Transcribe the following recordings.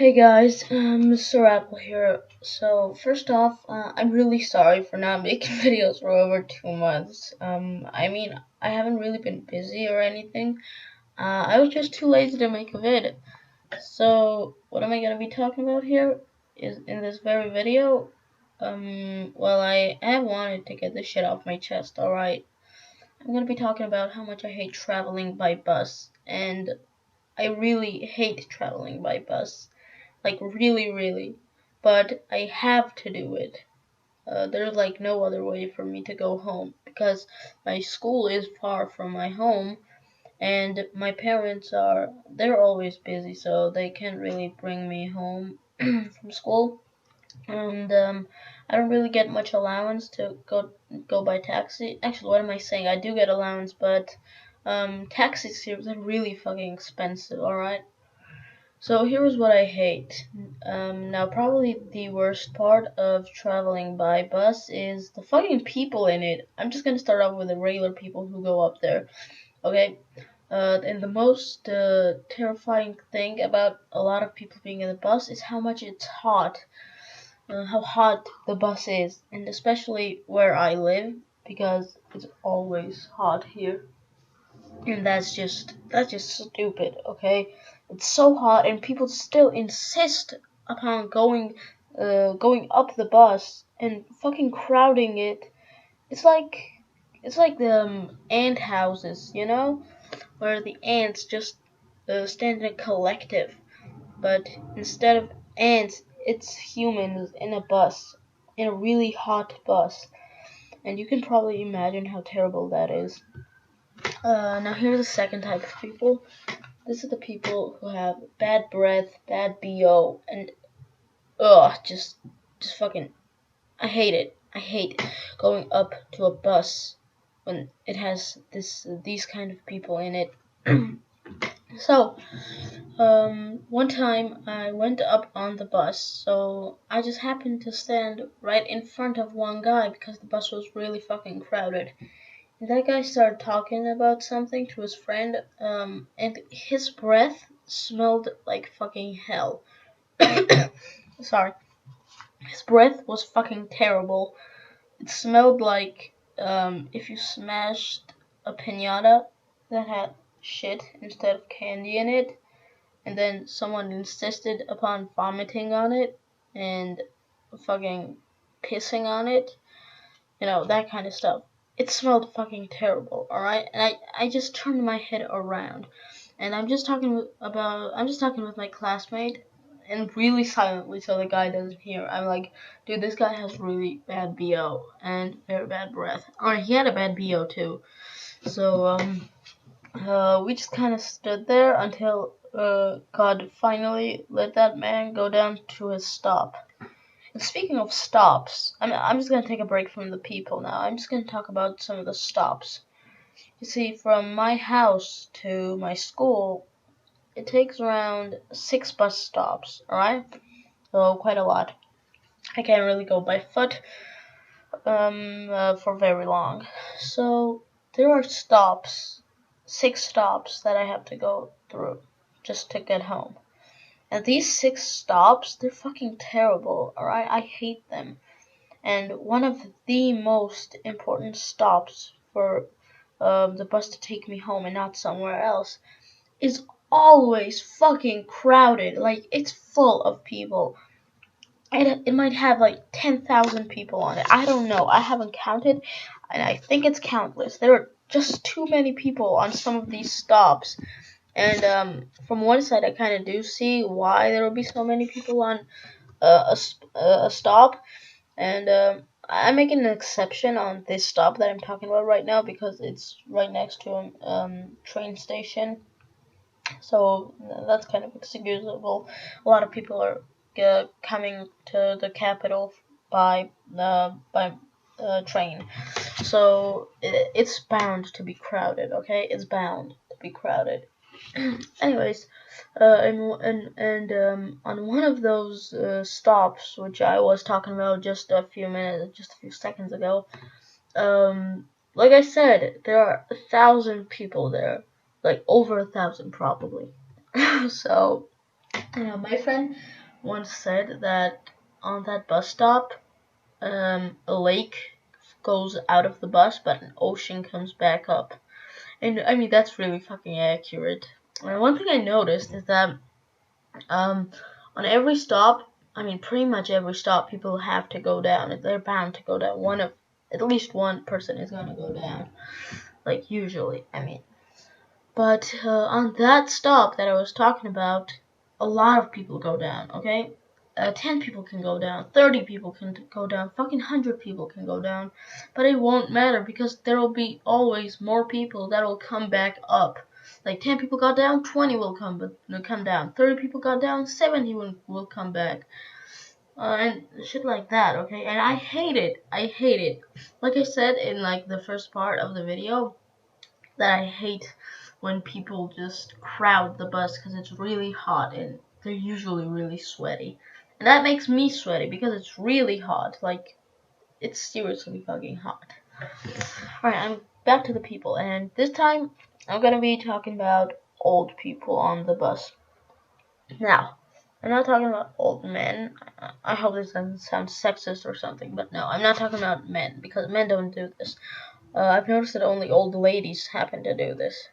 Hey guys, Mr. Apple here. So first off, I'm really sorry for not making videos for over 2 months. I haven't really been busy or anything. I was just too lazy to make a vid. So what am I gonna be talking about here? Is in this very video? Well, I have wanted to get this shit off my chest. All right, I'm gonna be talking about how much I hate traveling by bus, and I really hate traveling by bus. Like really, but I have to do it. There's like no other way for me to go home because my school is far from my home, and my parents they're always busy, so they can't really bring me home from school. And I don't really get much allowance to go by taxi. Actually, what am I saying? I do get allowance, but taxis here are really fucking expensive. All right. So here's what I hate. Now probably the worst part of traveling by bus is the fucking people in it. I'm just gonna start off with the regular people who go up there. Okay. And the most terrifying thing about a lot of people being in the bus is how much it's hot. How hot the bus is, and especially where I live because it's always hot here. And that's just stupid, okay? It's so hot and people still insist upon going up the bus and fucking crowding it. It's like the ant houses, where the ants just stand in a collective, but instead of ants, it's humans in a bus, in a really hot bus. And you can probably imagine how terrible that is. Now here's the second type of people. This is the people who have bad breath, bad BO, and just fucking. I hate it. I hate going up to a bus when it has these kind of people in it. So, one time I went up on the bus, so I just happened to stand right in front of one guy because the bus was really fucking crowded. That guy started talking about something to his friend, and his breath smelled like fucking hell. Sorry. His breath was fucking terrible. It smelled like, if you smashed a pinata that had shit instead of candy in it, and then someone insisted upon vomiting on it, and fucking pissing on it. That kind of stuff. It smelled fucking terrible, alright? And I just turned my head around. And I'm just talking with my classmate, and really silently so the guy doesn't hear. I'm like, dude, this guy has really bad BO and very bad breath. Or he had a bad BO too. So, we just kind of stood there until, God finally let that man go down to his stop. And speaking of stops, I'm just gonna take a break from the people now. I'm just gonna talk about some of the stops. You see, from my house to my school, it takes around 6 bus stops, alright? So, quite a lot. I can't really go by foot for very long. So, there are 6 stops that I have to go through just to get home. And these 6 stops, they're fucking terrible, alright? I hate them. And one of the most important stops for the bus to take me home and not somewhere else is always fucking crowded. Like, it's full of people. It might have like 10,000 people on it. I don't know. I haven't counted, and I think it's countless. There are just too many people on some of these stops. And from one side, I kind of do see why there will be so many people on a stop. And I'm making an exception on this stop that I'm talking about right now because it's right next to a train station. So that's kind of excusable. A lot of people are coming to the capital by train. So it's bound to be crowded, okay? It's bound to be crowded. Anyways, on one of those stops, which I was talking about just a few seconds ago, like I said, there are 1,000 people there, like over 1,000 probably. So My friend once said that on that bus stop, a lake goes out of the bus, but an ocean comes back up. And I mean, that's really fucking accurate. And one thing I noticed is that um, on every stop, I mean, pretty much every stop, people have to go down. They're bound to go down. At least one person is gonna go down. Like usually, I mean. But on that stop that I was talking about, a lot of people go down. Okay, 10 people can go down, 30 people can go down, fucking 100 people can go down, but it won't matter because there will be always more people that will come back up. Like 10 people got down, 20 will come down, 30 people got down, 70 will come back. And shit like that, okay? And I hate it. I hate it. Like I said in like the first part of the video, that I hate when people just crowd the bus because it's really hot and they're usually really sweaty. And that makes me sweaty because it's really hot. Like, it's seriously fucking hot. Alright, I'm back to the people, and this time I'm gonna be talking about old people on the bus. Now, I'm not talking about old men. I hope this doesn't sound sexist or something, but no, I'm not talking about men because men don't do this. I've noticed that only old ladies happen to do this.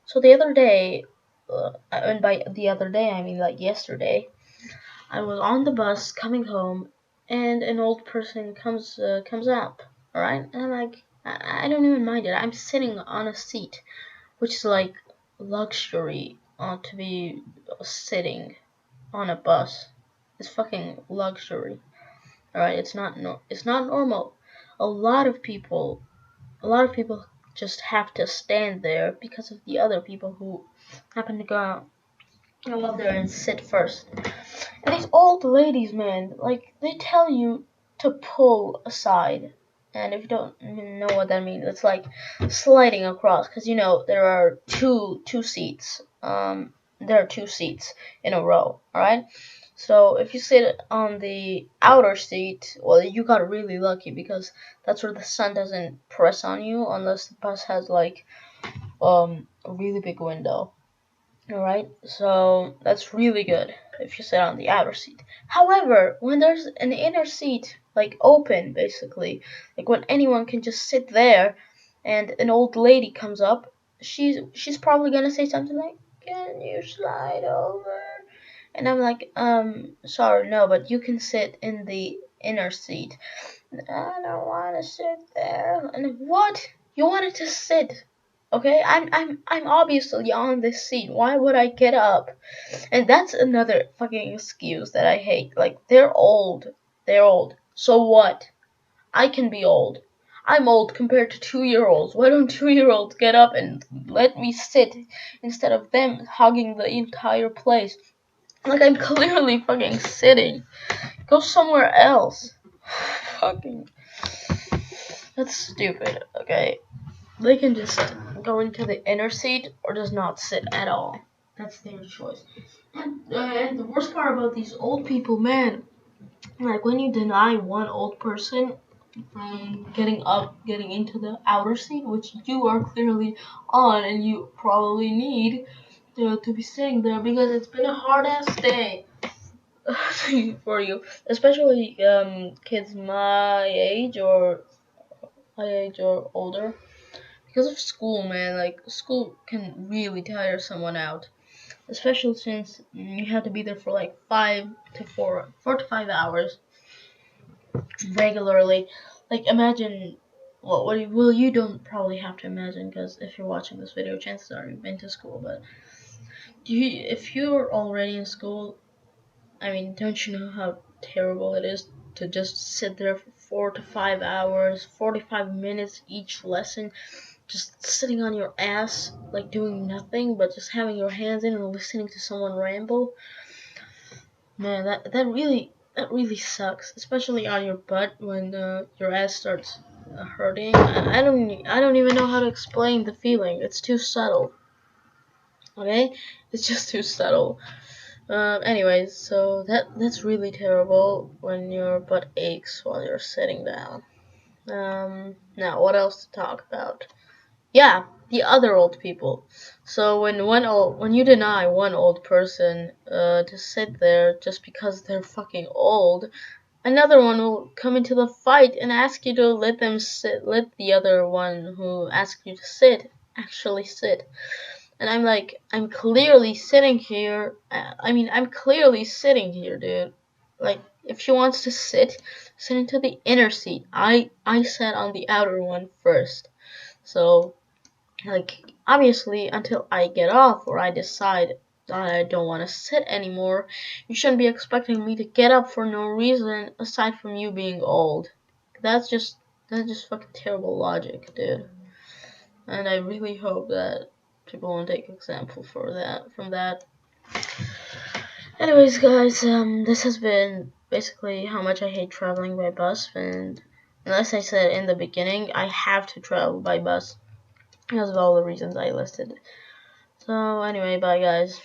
So the other day, and by the other day I mean like yesterday, I was on the bus coming home, and an old person comes up, all right, and I'm like, I don't even mind it. I'm sitting on a seat, which is like luxury, to be sitting on a bus. It's fucking luxury, all right. It's not normal. A lot of people a lot of people just have to stand there because of the other people who happen to go up there and sit first. And these old ladies, man, like they tell you to pull aside. And if you don't know what that means, it's like sliding across, because you know there are two seats. There are two seats in a row. All right. So if you sit on the outer seat, well, you got really lucky because that's where the sun doesn't press on you unless the bus has like a really big window. Alright, so that's really good if you sit on the outer seat. However, when there's an inner seat, like open basically, like when anyone can just sit there and an old lady comes up, she's probably gonna say something like, "Can you slide over?" And I'm like, sorry, no, but you can sit in the inner seat. I don't wanna sit there. And what? You wanted to sit? Okay, I'm obviously on this seat. Why would I get up? And that's another fucking excuse that I hate. Like they're old. They're old. So what? I can be old. I'm old compared to 2-year-olds. Why don't 2-year-olds get up and let me sit instead of them hogging the entire place? Like I'm clearly fucking sitting. Go somewhere else. Fucking that's stupid, okay? They can just go into the inner seat or just not sit at all. That's their choice. And the worst part about these old people, man, like when you deny one old person from getting into the outer seat, which you are clearly on and you probably need to be sitting there because it's been a hard ass day for you, especially kids my age or older. Because of school, man, like school can really tire someone out, especially since you have to be there for like 4 to 5 hours regularly. Like imagine, well, you don't probably have to imagine because if you're watching this video, chances are you've been to school. But if you're already in school, I mean, don't you know how terrible it is to just sit there for 4 to 5 hours, 45 minutes each lesson, just sitting on your ass, like doing nothing, but just having your hands in and listening to someone ramble? Man, that really sucks, especially on your butt when your ass starts hurting. I don't even know how to explain the feeling. It's too subtle. Okay, it's just too subtle. Anyways, so that's really terrible when your butt aches while you're sitting down. Now what else to talk about? Yeah, the other old people. So when you deny one old person to sit there just because they're fucking old, another one will come into the fight and ask you to let them sit, let the other one who asked you to sit actually sit. And I'm like, I'm clearly sitting here. I'm clearly sitting here, dude. Like, if she wants to sit, sit into the inner seat. I sat on the outer one first. So, like, obviously, until I get off or I decide that I don't want to sit anymore, you shouldn't be expecting me to get up for no reason aside from you being old. That's just that's just fucking terrible logic, dude. And I really hope that people won't take example from that. Anyways, guys, this has been basically how much I hate traveling by bus, and as I said in the beginning, I have to travel by bus because of all the reasons I listed. So anyway, bye guys.